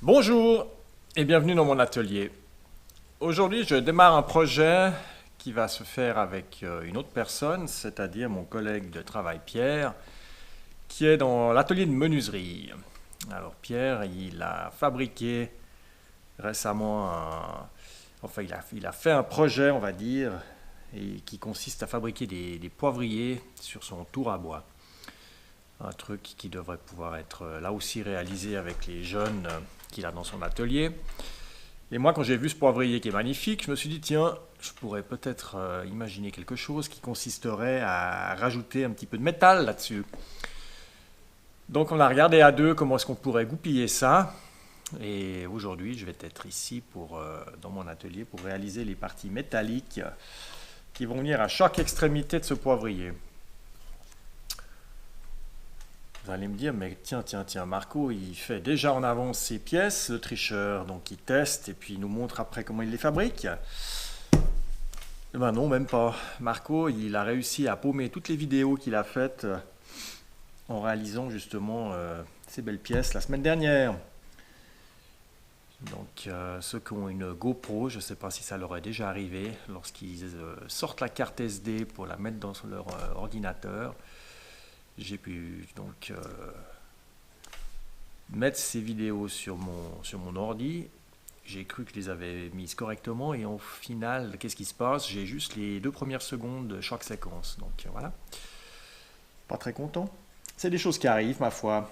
Bonjour et bienvenue dans mon atelier. Aujourd'hui, je démarre un projet qui va se faire avec une autre personne, c'est-à-dire mon collègue de travail Pierre, qui est dans l'atelier de menuiserie. Alors Pierre, il a fabriqué récemment il a fait un projet, on va dire, et qui consiste à fabriquer des poivriers sur son tour à bois. Un truc qui devrait pouvoir être là aussi réalisé avec les jeunes qu'il a dans son atelier. Et moi, quand j'ai vu ce poivrier qui est magnifique, je me suis dit, tiens, je pourrais peut-être imaginer quelque chose qui consisterait à rajouter un petit peu de métal là-dessus. Donc on a regardé à deux comment est-ce qu'on pourrait goupiller ça. Et aujourd'hui, je vais être ici dans mon atelier pour réaliser les parties métalliques qui vont venir à chaque extrémité de ce poivrier. Vous allez me dire, mais tiens, Marco, il fait déjà en avance ses pièces, le tricheur, donc il teste et puis il nous montre après comment il les fabrique. Eh ben non, même pas. Marco, il a réussi à paumer toutes les vidéos qu'il a faites en réalisant justement ces belles pièces la semaine dernière. Donc ceux qui ont une GoPro, je ne sais pas si ça leur est déjà arrivé, lorsqu'ils sortent la carte SD pour la mettre dans leur ordinateur, j'ai pu donc mettre ces vidéos sur mon ordi. J'ai cru que je les avais mises correctement et au final, qu'est-ce qui se passe? J'ai juste les 2 premières secondes de chaque séquence. Donc voilà, pas très content. C'est des choses qui arrivent, ma foi.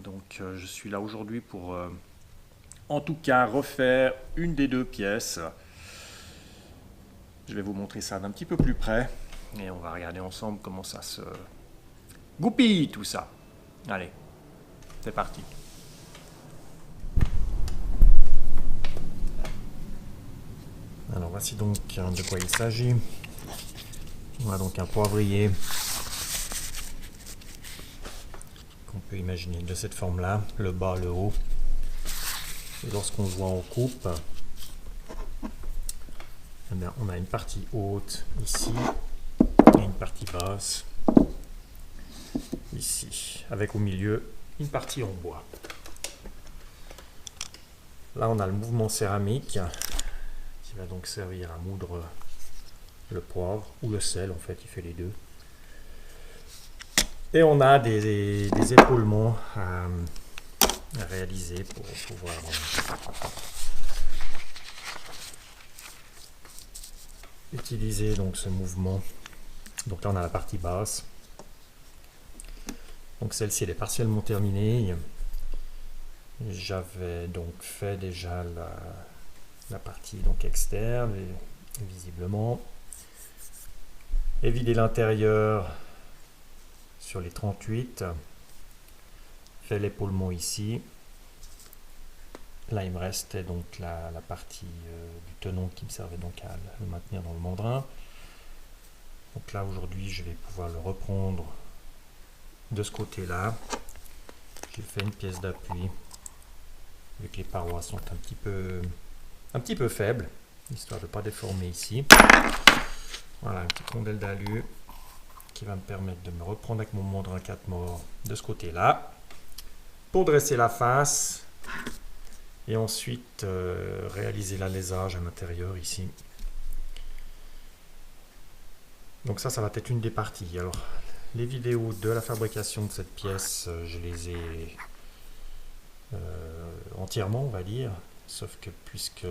Donc je suis là aujourd'hui pour en tout cas refaire une des deux pièces. Je vais vous montrer ça d'un petit peu plus près et on va regarder ensemble comment ça se goupille tout ça. Allez, c'est parti. Alors voici donc de quoi il s'agit. On a donc un poivrier qu'on peut imaginer de cette forme-là, le bas, le haut. Et lorsqu'on voit en coupe, eh bien, on a une partie haute ici et une partie basse ici, avec au milieu une partie en bois. Là, on a le mouvement céramique qui va donc servir à moudre le poivre ou le sel, en fait, il fait les deux. Et on a des épaulements à réaliser pour pouvoir utiliser donc ce mouvement. Donc là, on a la partie basse. Donc celle-ci, elle est partiellement terminée. J'avais donc fait déjà la partie donc externe, visiblement, et vidé l'intérieur sur les 38. Fait l'épaulement ici. Là, il me restait donc la partie du tenon qui me servait donc à le maintenir dans le mandrin. Donc là, aujourd'hui, je vais pouvoir le reprendre de ce côté-là. J'ai fait une pièce d'appui vu que les parois sont un petit peu faibles, histoire de ne pas déformer ici. Voilà, une petite rondelle d'alu qui va me permettre de me reprendre avec mon mandrin 4 morts de ce côté-là pour dresser la face et ensuite réaliser l'alésage à l'intérieur ici. Donc ça va être une des parties. Alors, les vidéos de la fabrication de cette pièce, je les ai entièrement, on va dire, sauf que puisque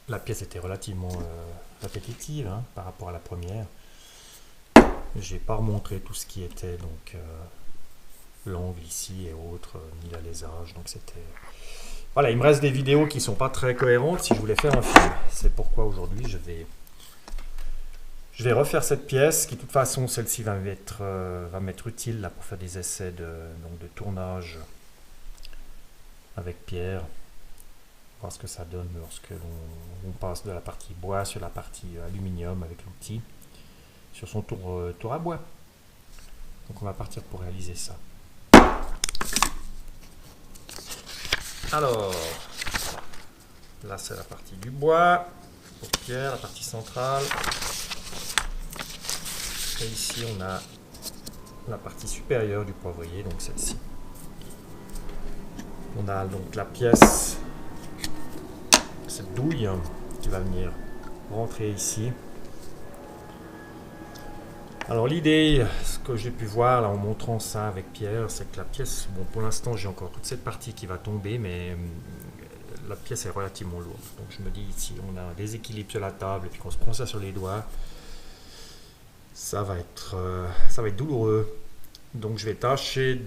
la pièce était relativement répétitive par rapport à la première, j'ai pas remontré tout ce qui était donc l'angle ici et autres, ni l'alésage, donc c'était... Voilà, il me reste des vidéos qui sont pas très cohérentes si je voulais faire un film. C'est pourquoi aujourd'hui je vais refaire cette pièce qui de toute façon celle-ci va m'être utile là, pour faire des essais de tournage avec Pierre, voir ce que ça donne lorsque on passe de la partie bois sur la partie aluminium avec l'outil sur son tour à bois. Donc on va partir pour réaliser ça. Alors là c'est la partie du bois pour Pierre, la partie centrale. Et ici on a la partie supérieure du poivrier, donc celle-ci. On a donc la pièce, cette douille qui va venir rentrer ici. Alors l'idée, ce que j'ai pu voir là en montrant ça avec Pierre, c'est que la pièce, bon pour l'instant j'ai encore toute cette partie qui va tomber, mais la pièce est relativement lourde. Donc je me dis, si on a un déséquilibre sur la table et puis qu'on se prend ça sur les doigts, ça va être douloureux. Donc je vais tâcher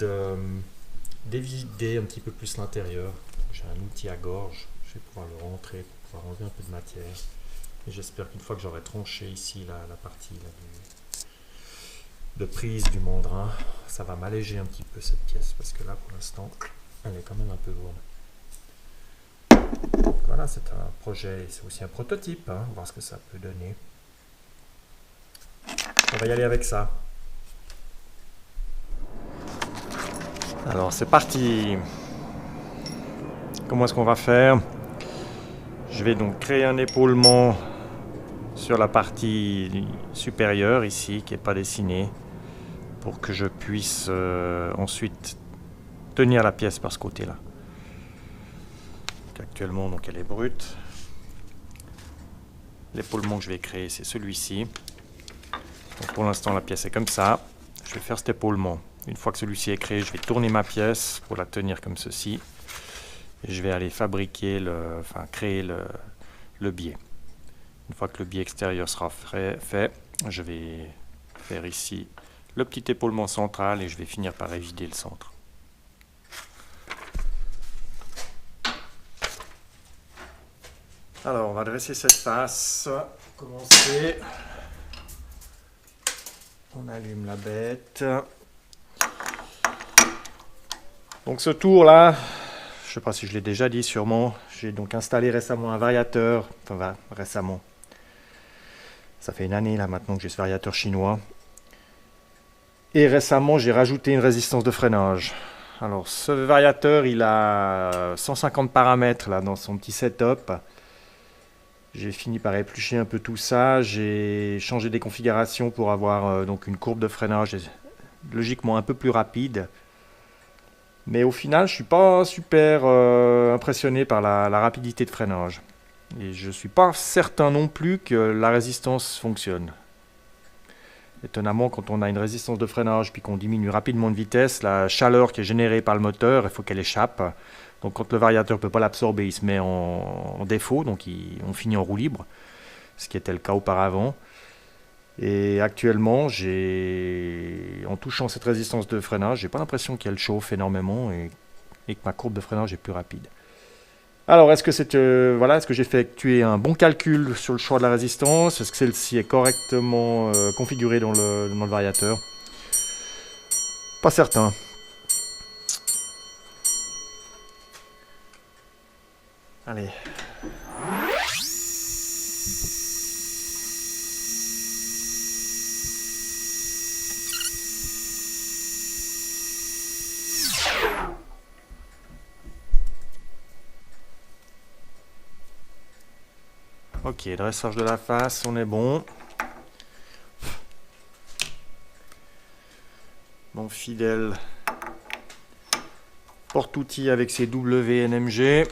d'évider un petit peu plus l'intérieur. J'ai un outil à gorge, je vais pouvoir le rentrer pour pouvoir enlever un peu de matière. Et j'espère qu'une fois que j'aurai tranché ici la partie là, de prise du mandrin, ça va m'alléger un petit peu cette pièce, parce que là pour l'instant elle est quand même un peu lourde. Donc voilà, c'est un projet, c'est aussi un prototype, hein, voir ce que ça peut donner. On va y aller avec ça. Alors c'est parti. Comment est-ce qu'on va faire? Je vais donc créer un épaulement sur la partie supérieure ici qui n'est pas dessinée pour que je puisse ensuite tenir la pièce par ce côté-là. Actuellement donc elle est brute. L'épaulement que je vais créer c'est celui-ci. Donc pour l'instant la pièce est comme ça. Je vais faire cet épaulement. Une fois que celui-ci est créé, je vais tourner ma pièce pour la tenir comme ceci. Et je vais aller créer le biais. Une fois que le biais extérieur sera fait, je vais faire ici le petit épaulement central et je vais finir par évider le centre. Alors on va dresser cette face. Pour commencer, on allume la bête. Donc ce tour là, je ne sais pas si je l'ai déjà dit sûrement, j'ai donc installé récemment un variateur, récemment, ça fait une année là maintenant que j'ai ce variateur chinois. Et récemment j'ai rajouté une résistance de freinage. Alors ce variateur il a 150 paramètres là dans son petit setup. J'ai fini par éplucher un peu tout ça, j'ai changé des configurations pour avoir donc une courbe de freinage logiquement un peu plus rapide. Mais au final, je ne suis pas super impressionné par la rapidité de freinage. Et je ne suis pas certain non plus que la résistance fonctionne. Étonnamment, quand on a une résistance de freinage puis qu'on diminue rapidement de vitesse, la chaleur qui est générée par le moteur, il faut qu'elle échappe. Donc quand le variateur ne peut pas l'absorber, il se met en défaut, donc on finit en roue libre, ce qui était le cas auparavant. Et actuellement, en touchant cette résistance de freinage, j'ai pas l'impression qu'elle chauffe énormément et que ma courbe de freinage est plus rapide. Alors, est-ce que j'ai effectué un bon calcul sur le choix de la résistance? Est-ce que celle-ci est correctement configurée dans le variateur? Pas certain. Allez. Ok, dressage de la face, on est bon. Mon fidèle porte-outil avec ses WNMG.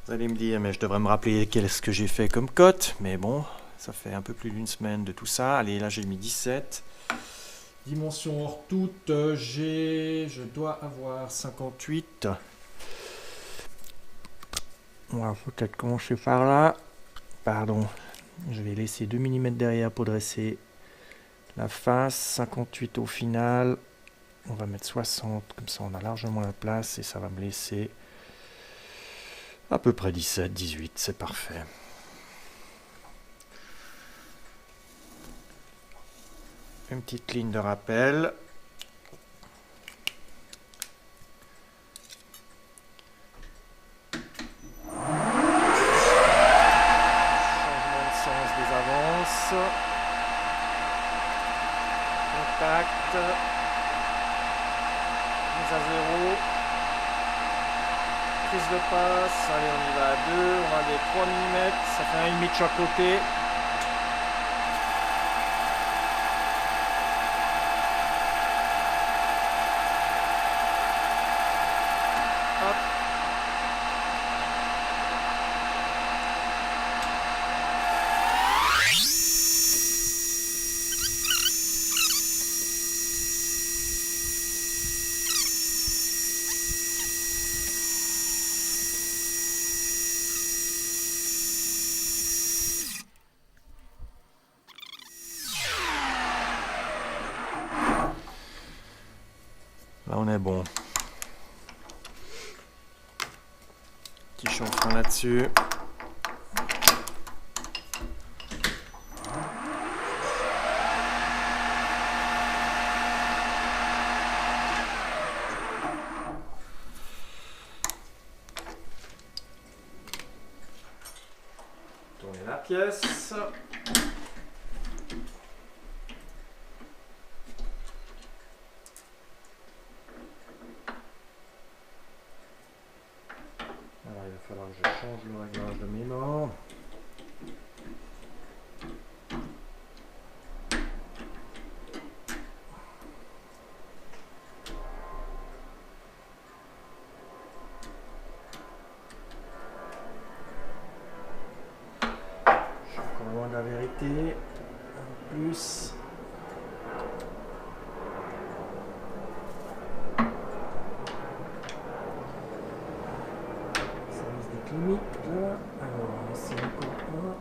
Vous allez me dire, mais je devrais me rappeler qu'est-ce que j'ai fait comme cote, mais bon, ça fait un peu plus d'une semaine de tout ça. Allez, là j'ai mis 17. Dimension hors toute, je dois avoir 58. On va peut-être commencer par là. Pardon, je vais laisser 2 mm derrière pour dresser la face. 58 au final. On va mettre 60, comme ça on a largement la place et ça va me laisser à peu près 17, 18, c'est parfait. Une petite ligne de rappel. Changement de sens des avances. Contact. Mise à zéro. prise de passe. Allez, on y va à 2, on va des 3 mm, ça fait 1,5 de chaque côté. Hop. Là on est bon. Petit chanfrein là-dessus. Tourner la pièce. Alors, il va falloir que je change le réglage de mémoire. Je suis encore loin de la vérité. En plus. Limite là, alors on va essayer encore un.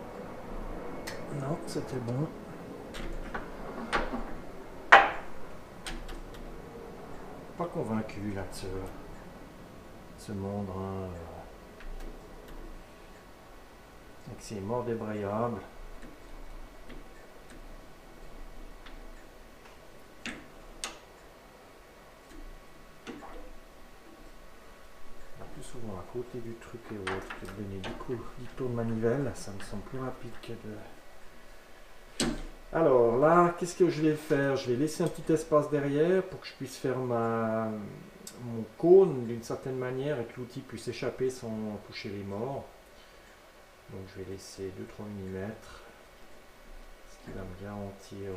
Non, c'était bon. Pas convaincu là de ce mandrin avec ses morts débrayables. Souvent à côté du truc et autres que de donner 10 tours de manivelle, ça me semble plus rapide que de... Alors là, qu'est-ce que je vais faire? Je vais laisser un petit espace derrière pour que je puisse faire mon cône d'une certaine manière et que l'outil puisse échapper sans toucher les morts. Donc je vais laisser 2-3 mm, ce qui va me garantir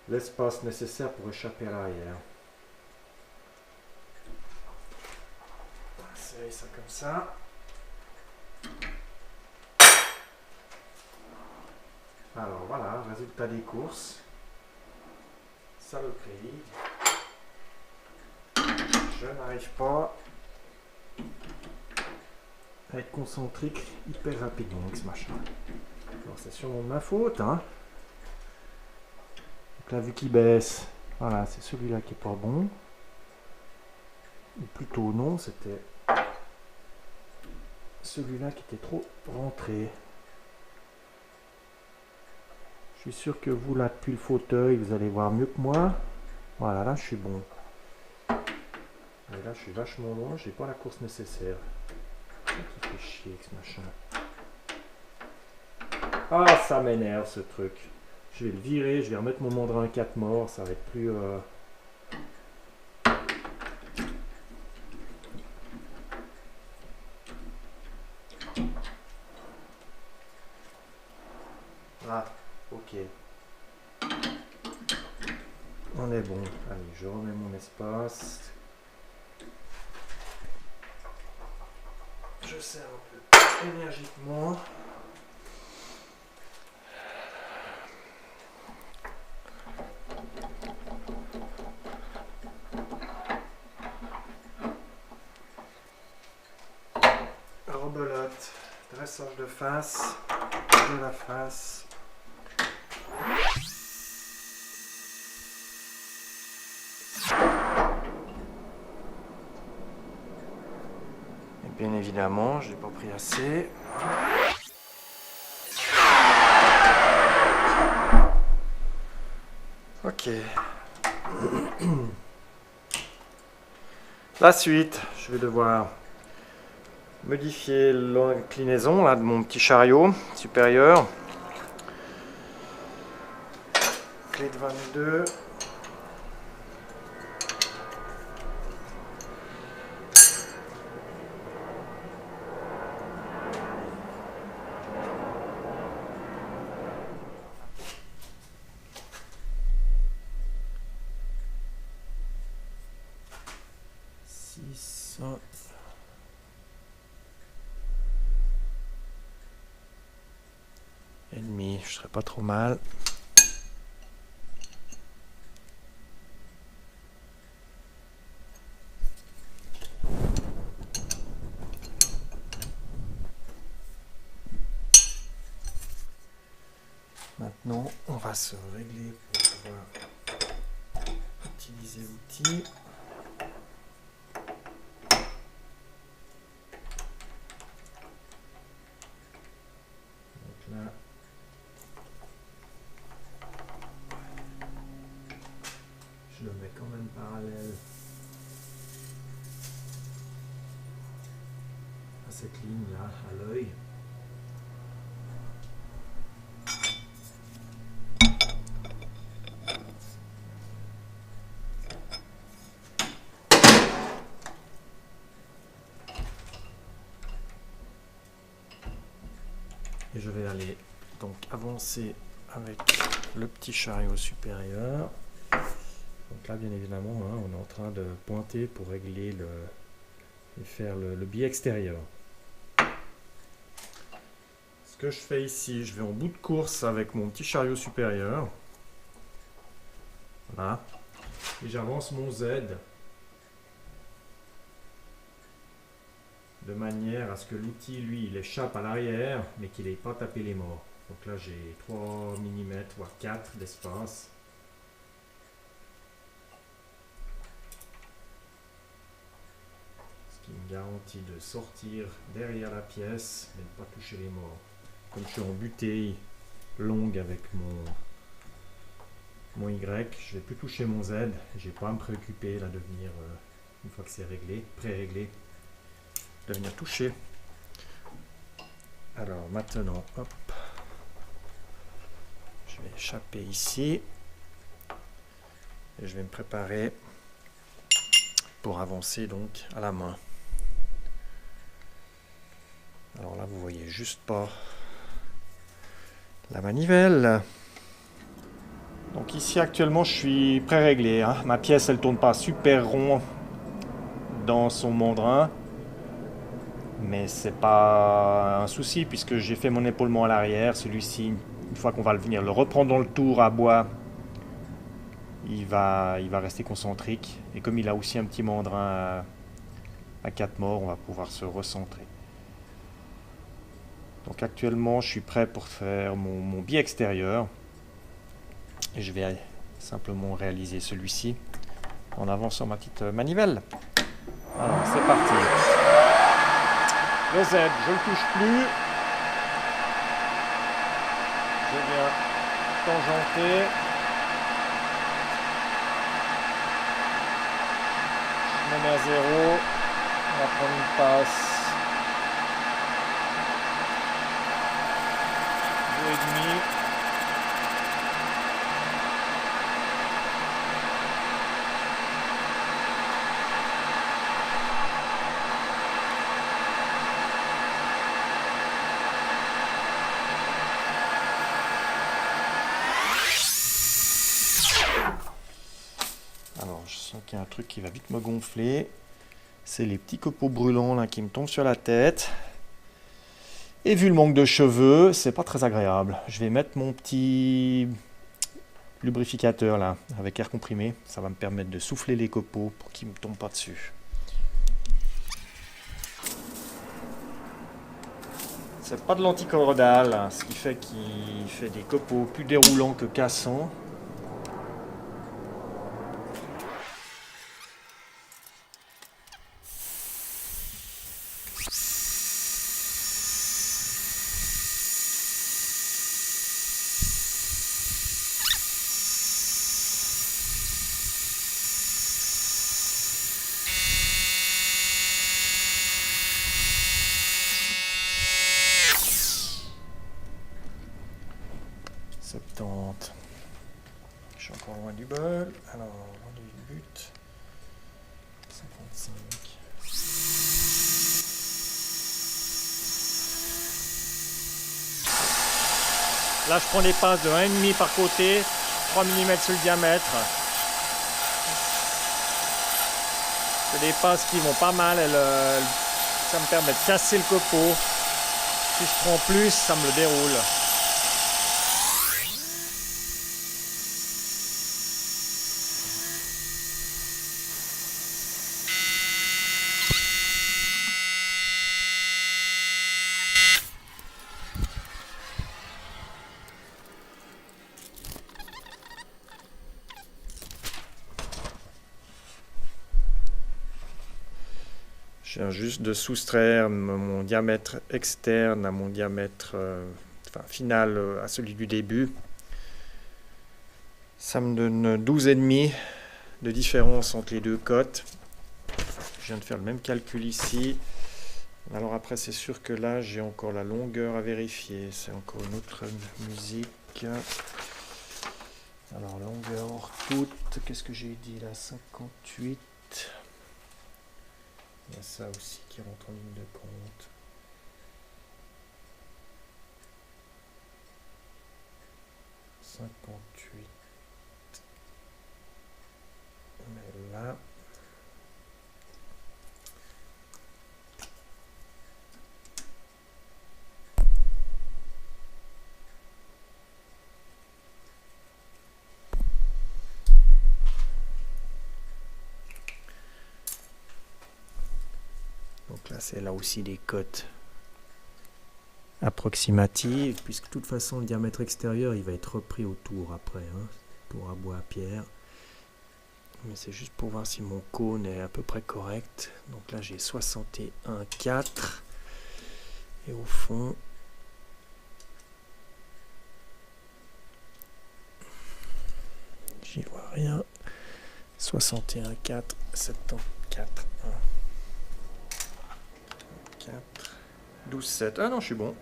l'espace nécessaire pour échapper à l'arrière. Serrer ça comme ça. Alors voilà, résultat des courses. Saloperie. Je n'arrive pas à être concentrique hyper rapidement avec ce machin. Alors c'est sûrement de ma faute, hein. Donc là, vu qu'il baisse, voilà, c'est celui-là qui est pas bon. Ou plutôt non, c'était celui-là qui était trop rentré. Je suis sûr que vous là depuis le fauteuil vous allez voir mieux que moi. Voilà, là je suis bon. Et là je suis vachement loin, j'ai pas la course nécessaire. Qui fait chier avec ce machin. Ah, ça m'énerve ce truc. Je vais le virer, je vais remettre mon mandrin 4 morts, ça va être plus Ah, ok. On est bon. Allez, je remets mon espace. Je serre un peu énergiquement. Rebelote, dressage de face, de la face. Bien évidemment, je n'ai pas pris assez. Ok. La suite, je vais devoir modifier l'inclinaison là, de mon petit chariot supérieur. Clé de 22. 6. Et demi, je serais pas trop mal. Maintenant, on va se régler pour pouvoir utiliser l'outil. Donc là, je le mets quand même parallèle à cette ligne là, à l'œil. Et je vais aller donc avancer avec le petit chariot supérieur. Donc là, bien évidemment, hein, on est en train de pointer pour régler et faire le biais extérieur. Ce que je fais ici, je vais en bout de course avec mon petit chariot supérieur. Voilà. Et j'avance mon Z de manière à ce que l'outil, lui, il échappe à l'arrière, mais qu'il n'ait pas tapé les morts. Donc là, j'ai 3 mm, voire 4 d'espace. Ce qui me garantit de sortir derrière la pièce, mais de ne pas toucher les morts. Comme je suis en butée longue avec mon Y, je ne vais plus toucher mon Z. Je n'ai pas à me préoccuper là, de venir, une fois que c'est réglé, pré-réglé, de venir toucher. Alors maintenant, hop, je vais échapper ici et je vais me préparer pour avancer donc à la main. Alors là, vous voyez juste pas la manivelle. Donc ici actuellement, je suis pré-réglé. Hein. Ma pièce, elle tourne pas super rond dans son mandrin. Mais c'est pas un souci puisque j'ai fait mon épaulement à l'arrière. Celui-ci, une fois qu'on va venir le reprendre dans le tour à bois, il va rester concentrique. Et comme il a aussi un petit mandrin à 4 morts, on va pouvoir se recentrer. Donc actuellement, je suis prêt pour faire mon biais extérieur. Et je vais simplement réaliser celui-ci en avançant ma petite manivelle. Alors, c'est parti. Le Z, je ne le touche plus. Je viens tangenter. Je me mets à 0. On va prendre une passe. 2,5. Alors, je sens qu'il y a un truc qui va vite me gonfler. C'est les petits copeaux brûlants là, qui me tombent sur la tête. Et vu le manque de cheveux, c'est pas très agréable. Je vais mettre mon petit lubrificateur là, avec air comprimé. Ça va me permettre de souffler les copeaux pour qu'ils ne me tombent pas dessus. C'est pas de l'anticorrodal, hein, ce qui fait qu'il fait des copeaux plus déroulants que cassants. Je suis encore loin du bol. Alors, loin du but. 55. Là, je prends des passes de 1,5 par côté, 3 mm sur le diamètre. C'est des passes qui vont pas mal. Ça me permet de casser le copeau. Si je prends plus, ça me le déroule. Je viens juste de soustraire mon diamètre externe à mon diamètre final à celui du début. Ça me donne 12,5 de différence entre les deux cotes. Je viens de faire le même calcul ici. Alors après, c'est sûr que là, j'ai encore la longueur à vérifier. C'est encore une autre musique. Alors, longueur hors toute. Qu'est-ce que j'ai dit là? 58. Il y a ça aussi qui rentre en ligne de compte. « 58. » Mais là... Donc là, c'est là aussi des cotes approximatives, puisque de toute façon, le diamètre extérieur, il va être repris autour après, hein, pour à bois à pierre. Mais c'est juste pour voir si mon cône est à peu près correct. Donc là, j'ai 61,4. Et au fond, j'y vois rien. 61,4, 74,1. 12,7. Ah non, je suis bon.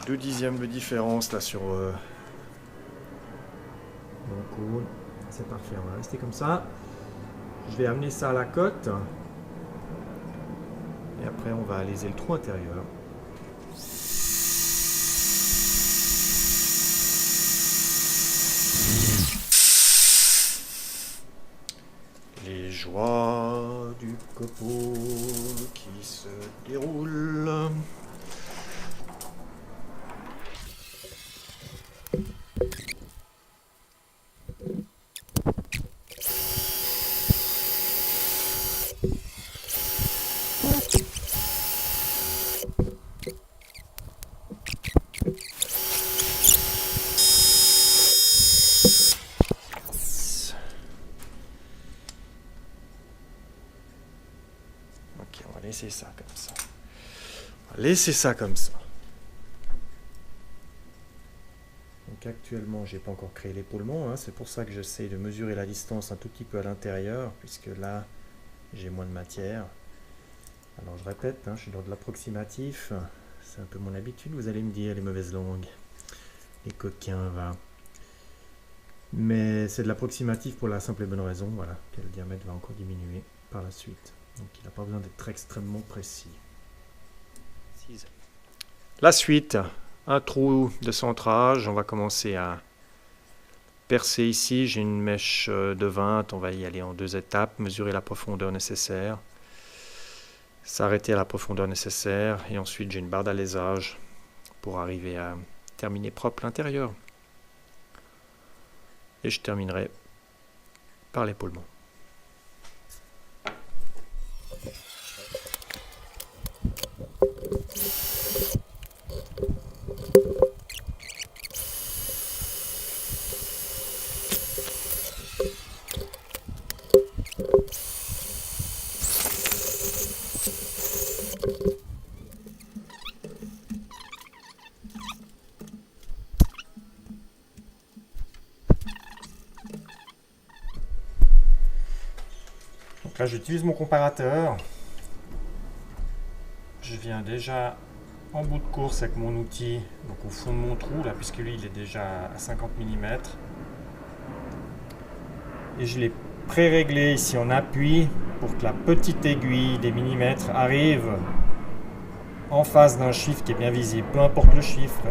2 dixièmes de différence là sur mon cône. C'est parfait, on va rester comme ça. Je vais amener ça à la cote. Et après, on va aliser le trou intérieur. Les joies du copeau qui se déroulent. Laisser ça comme ça. On va laisser ça comme ça. Donc actuellement, j'ai pas encore créé l'épaulement. Hein, c'est pour ça que j'essaie de mesurer la distance un tout petit peu à l'intérieur, puisque là, j'ai moins de matière. Alors je répète, hein, je suis dans de l'approximatif. C'est un peu mon habitude, vous allez me dire, les mauvaises langues. Les coquins, va. Mais c'est de l'approximatif pour la simple et bonne raison, voilà, que le diamètre va encore diminuer par la suite. Donc il n'a pas besoin d'être extrêmement précis. La suite, un trou de centrage. On va commencer à percer ici. J'ai une mèche de 20. On va y aller en 2 étapes. Mesurer la profondeur nécessaire. S'arrêter à la profondeur nécessaire. Et ensuite, j'ai une barre d'alésage pour arriver à terminer propre l'intérieur. Et je terminerai par l'épaulement. Donc là, j'utilise mon comparateur. Je viens déjà en bout de course avec mon outil, donc au fond de mon trou, là, puisque lui, il est déjà à 50 mm. Et je l'ai pré-réglé ici en appui pour que la petite aiguille des millimètres arrive en face d'un chiffre qui est bien visible. Peu importe le chiffre,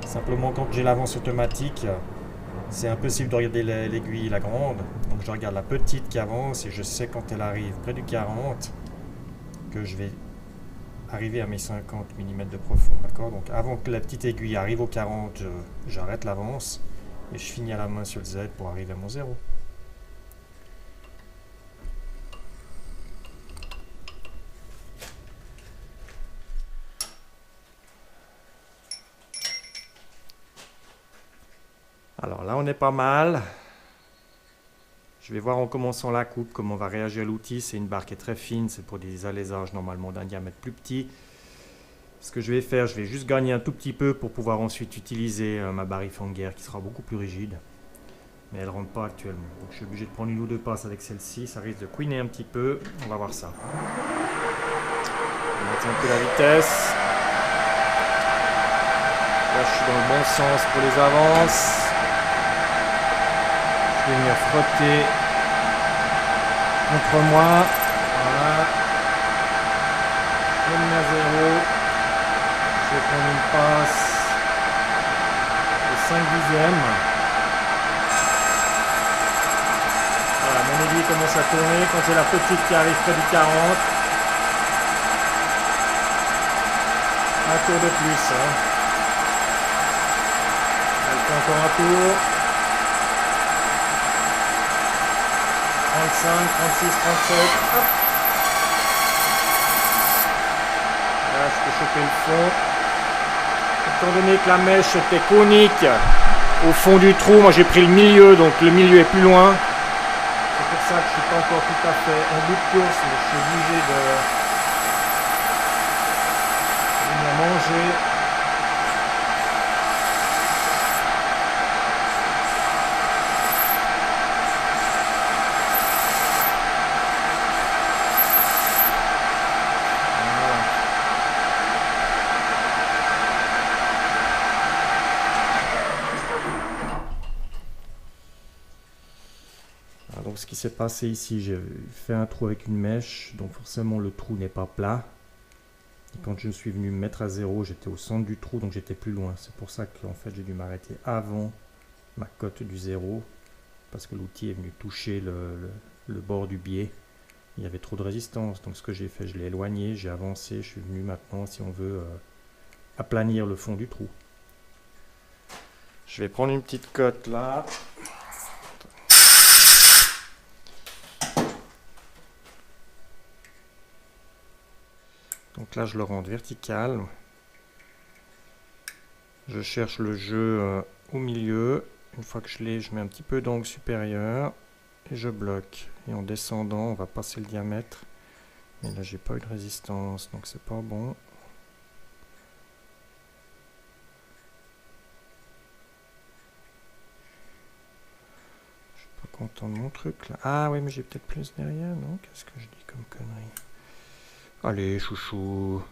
simplement quand j'ai l'avance automatique, C'est impossible de regarder l'aiguille, la grande. Donc je regarde la petite qui avance et je sais quand elle arrive près du 40 que je vais arriver à mes 50 mm de profond. D'accord. Donc avant que la petite aiguille arrive au 40, j'arrête l'avance et je finis à la main sur le Z pour arriver à mon 0. Alors là, on est pas mal. Je vais voir en commençant la coupe comment va réagir l'outil. C'est une barre qui est très fine, c'est pour des alaisages normalement d'un diamètre plus petit. Ce que je vais faire, je vais juste gagner un tout petit peu pour pouvoir ensuite utiliser ma barre Ifangler qui sera beaucoup plus rigide. Mais elle ne rentre pas actuellement. Donc je suis obligé de prendre une ou deux passes avec celle-ci. Ça risque de couiner un petit peu. On va voir ça. On va mettre un peu la vitesse. Là, je suis dans le bon sens pour les avances. Je vais venir frotter contre moi. Voilà. Je mets à 0. Je vais prendre une passe de 5 dixièmes. Voilà, mon aiguille commence à tourner. Quand c'est la petite qui arrive près du 40, un tour de plus. Elle fait encore un tour. 35, 36, 37. Hop. Là, je peux choper le fond. Étant donné que la mèche était conique au fond du trou, moi j'ai pris le milieu, donc le milieu est plus loin. C'est pour ça que je ne suis pas encore tout à fait en bout de course, mais je suis obligé de venir manger. Donc ce qui s'est passé ici, j'ai fait un trou avec une mèche, donc forcément le trou n'est pas plat. Et quand je suis venu me mettre à 0, j'étais au centre du trou, donc j'étais plus loin. C'est pour ça qu'en fait j'ai dû m'arrêter avant ma cote du 0, parce que l'outil est venu toucher le bord du biais. Il y avait trop de résistance, donc ce que j'ai fait, je l'ai éloigné, j'ai avancé, je suis venu maintenant, si on veut, aplanir le fond du trou. Je vais prendre une petite cote là. Donc là, je le rends vertical. Je cherche le jeu au milieu. Une fois que je l'ai, je mets un petit peu d'angle supérieur et je bloque. Et en descendant, on va passer le diamètre. Mais là, j'ai pas eu de résistance, donc c'est pas bon. Je suis pas content de mon truc là. Ah oui, mais j'ai peut-être plus derrière, non? Qu'est-ce que je dis comme connerie? Allez, chouchou.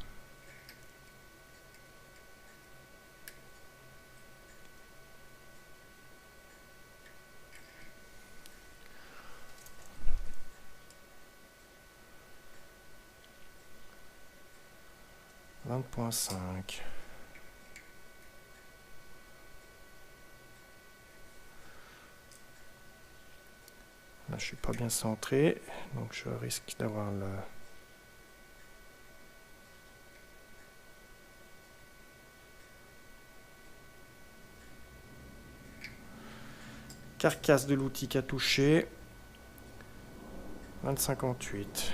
Là, je suis pas bien centré, donc je risque d'avoir le... carcasse de l'outil qui a touché. 20,58.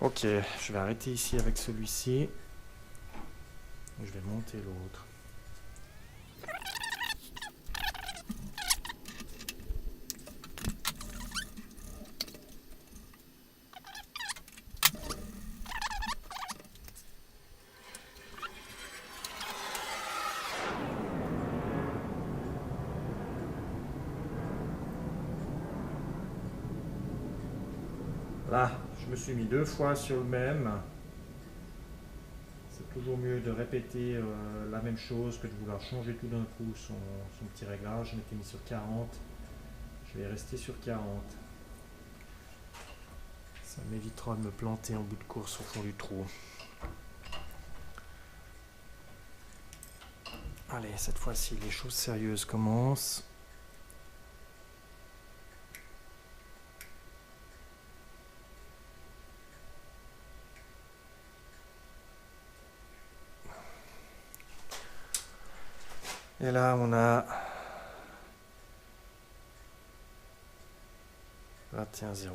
Ok, je vais arrêter ici avec celui-ci. Je vais monter l'autre. Là, je me suis mis 2 fois sur le même. C'est Toujours mieux de répéter la même chose que de vouloir changer tout d'un coup son petit réglage. Je m'étais mis sur 40. Je vais rester sur 40. Ça m'évitera de me planter en bout de course au fond du trou. Allez, cette fois-ci, les choses sérieuses commencent. Et là, on a 21,09.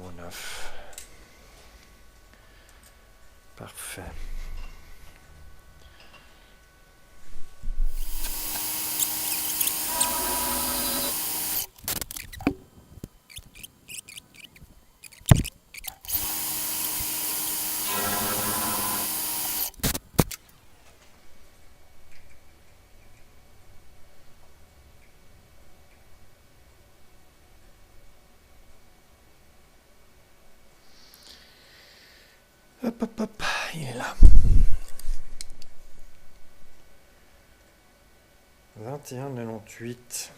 Parfait. Hop, hop, hop, il est là. 21,98.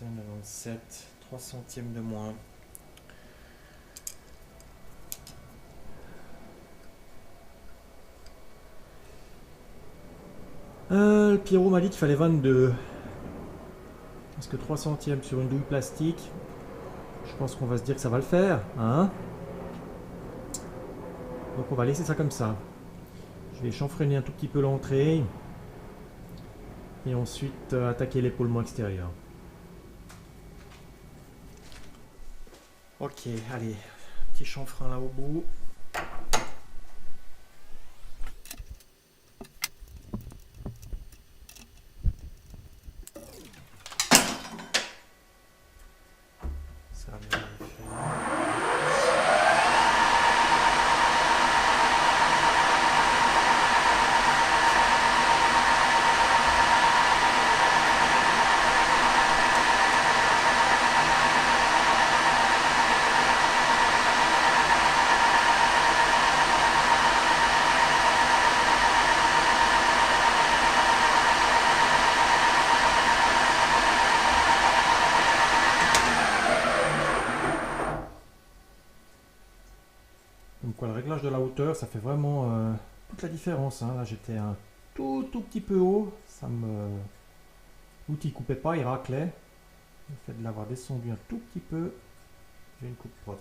$21,97, 3 centièmes de moins. Le Pierrot m'a dit qu'il fallait 22. Est-ce que 3 centièmes sur une douille plastique, je pense qu'on va se dire que ça va le faire, hein? Donc on va laisser ça comme ça. Je vais chanfreiner un tout petit peu l'entrée et ensuite attaquer l'épaulement extérieur. Ok, allez, petit chanfrein là au bout. Ça va bien le faire. Donc quoi, le réglage de la hauteur, ça fait vraiment toute la différence, hein. Là j'étais un tout petit peu haut, l'outil coupait pas, il raclait. Le fait de l'avoir descendu un tout petit peu, j'ai une coupe propre.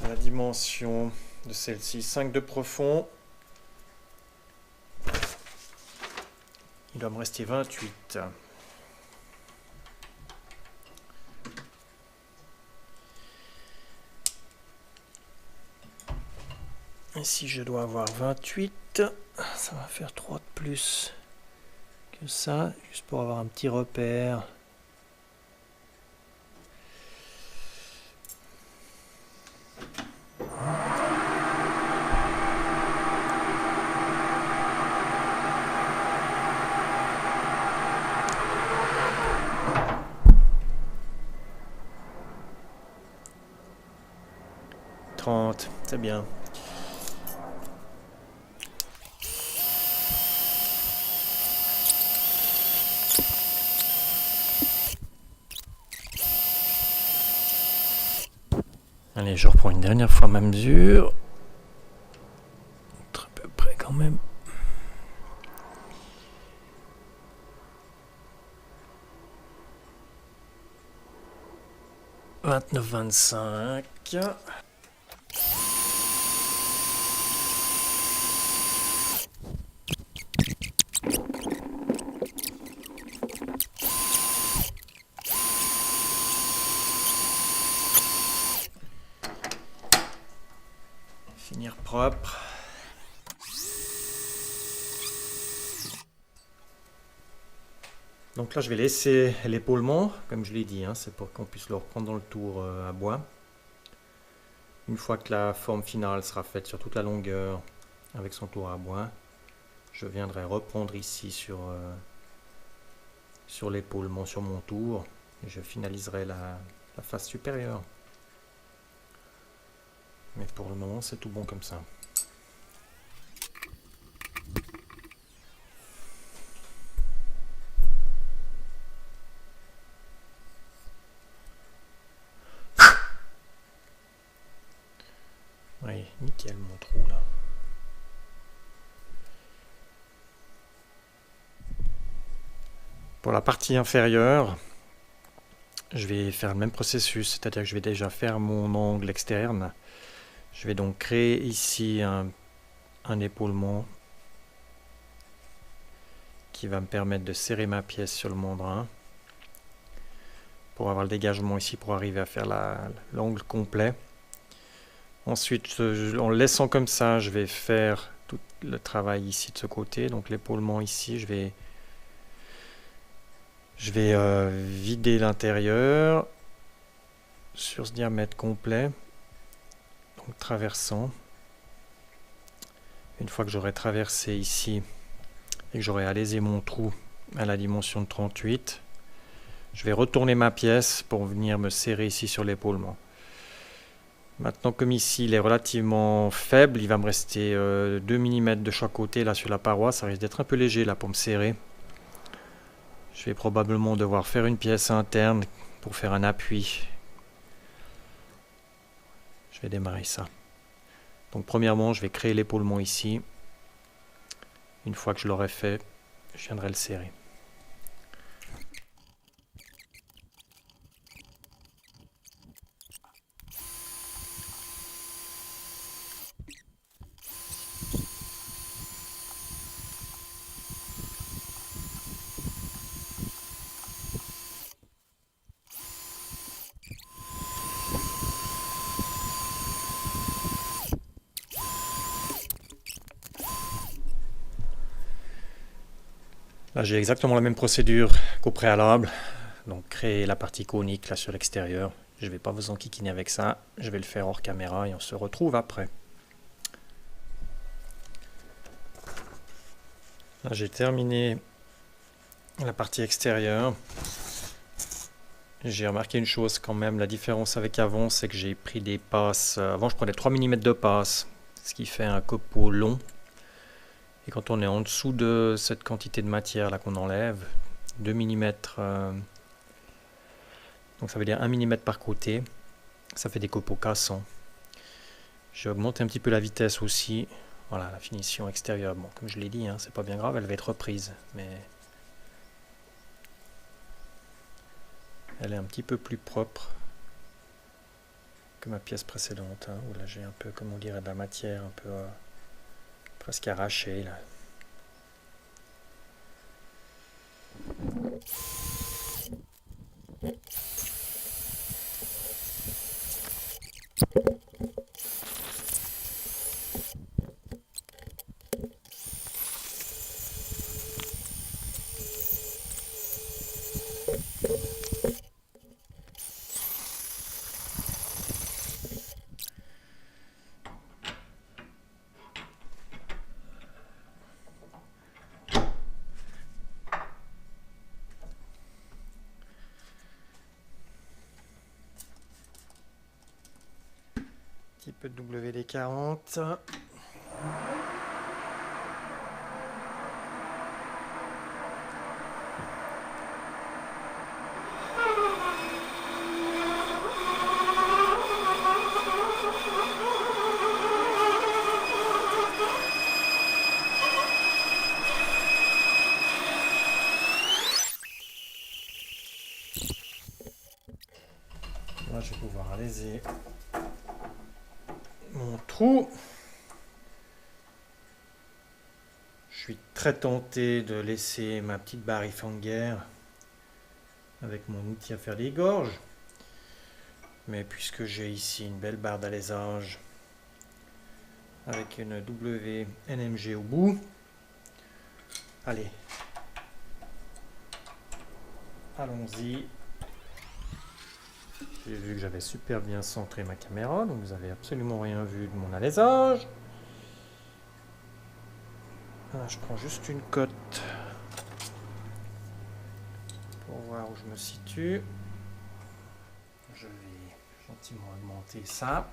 La dimension de celle-ci, 5 de profond. Il doit me rester 28. Ici, je dois avoir 28. Ça va faire 3 de plus que ça, juste pour avoir un petit repère. C'est bien. Allez, je reprends une dernière fois ma mesure. À peu près quand même. « 29,25 ». Finir propre. Donc là, je vais laisser l'épaulement, comme je l'ai dit, hein, c'est pour qu'on puisse le reprendre dans le tour à bois. Une fois que la forme finale sera faite sur toute la longueur avec son tour à bois, je viendrai reprendre ici sur l'épaulement, sur mon tour, et je finaliserai la face supérieure. Mais pour le moment, c'est tout bon comme ça. Oui, nickel mon trou là. Pour la partie inférieure, je vais faire le même processus, c'est-à-dire que je vais déjà faire mon angle externe. Je vais donc créer ici un épaulement qui va me permettre de serrer ma pièce sur le mandrin pour avoir le dégagement ici pour arriver à faire l'angle complet. Ensuite, en le laissant comme ça, je vais faire tout le travail ici de ce côté. Donc l'épaulement ici, je vais vider l'intérieur sur ce diamètre complet, donc traversant. Une fois que j'aurai traversé ici et que j'aurai alésé mon trou à la dimension de 38, je vais retourner ma pièce pour venir me serrer ici sur l'épaulement. Maintenant, comme ici il est relativement faible, il va me rester 2 mm de chaque côté là sur la paroi, ça risque d'être un peu léger là pour me serrer. Je vais probablement devoir faire une pièce interne pour faire un appui. Je vais démarrer ça. Donc premièrement, je vais créer l'épaulement ici. Une fois que je l'aurai fait, je viendrai le serrer. Là, j'ai exactement la même procédure qu'au préalable. Donc créer la partie conique là sur l'extérieur. Je ne vais pas vous enquiquiner avec ça. Je vais le faire hors caméra et on se retrouve après. Là, j'ai terminé la partie extérieure. J'ai remarqué une chose quand même, la différence avec avant, c'est que j'ai pris des passes. Avant, je prenais 3 mm de passe, ce qui fait un copeau long. Et quand on est en dessous de cette quantité de matière là qu'on enlève, 2 mm, donc ça veut dire 1 mm par côté, ça fait des copeaux cassants. J'ai augmenté un petit peu la vitesse aussi. Voilà, la finition extérieure, bon, comme je l'ai dit, hein, c'est pas bien grave, elle va être reprise, mais elle est un petit peu plus propre que ma pièce précédente, hein, où là j'ai un peu, comme on dirait, de la matière un peu presque arrachée là. Petit peu de WD-40. Là, je vais pouvoir alléger mon trou. Je suis très tenté de laisser ma petite barre Iffinger avec mon outil à faire des gorges. Mais puisque j'ai ici une belle barre d'alésage avec une WNMG au bout, allez, Allons-y. J'ai vu que j'avais super bien centré ma caméra, donc vous n'avez absolument rien vu de mon alésage. Ah, je prends juste une cote pour voir où je me situe. Je vais gentiment augmenter ça.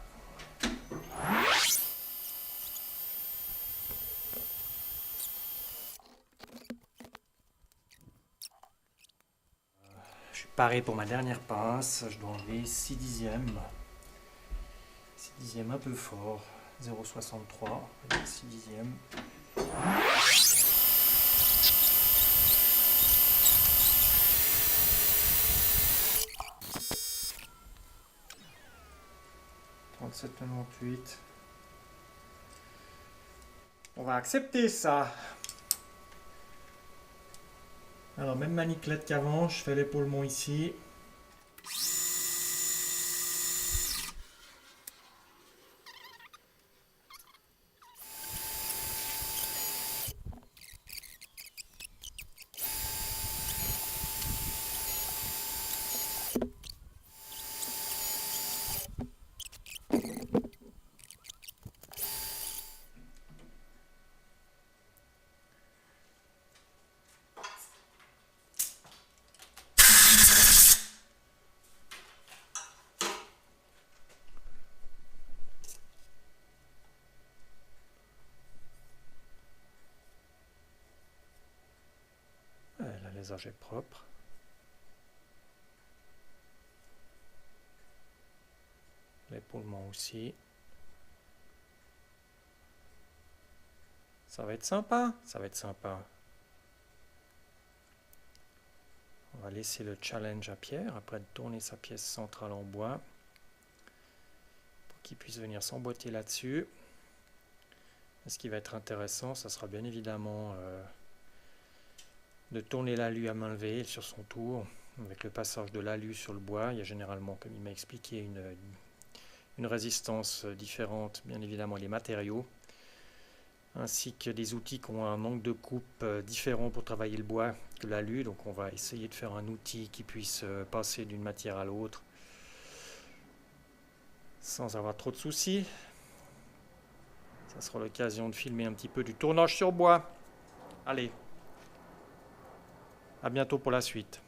Je suis paré pour ma dernière passe. Je dois enlever 6 dixièmes. 6 dixièmes un peu fort. 0,63. 6 dixièmes. $37,98. On va accepter ça. Alors, même maniclette qu'avant, je fais l'épaulement ici. L'alésage est propre. L'épaulement aussi. Ça va être sympa, ça va être sympa. On va laisser le challenge à Pierre, après de tourner sa pièce centrale en bois, pour qu'il puisse venir s'emboîter là-dessus. Ce qui va être intéressant, ça sera bien évidemment de tourner l'alu à main levée sur son tour, avec le passage de l'alu sur le bois. Il y a généralement, comme il m'a expliqué, une résistance différente, bien évidemment les matériaux, ainsi que des outils qui ont un angle de coupe différent pour travailler le bois que l'alu. Donc on va essayer de faire un outil qui puisse passer d'une matière à l'autre sans avoir trop de soucis. Ça sera l'occasion de filmer un petit peu du tournage sur bois. Allez, à bientôt pour la suite.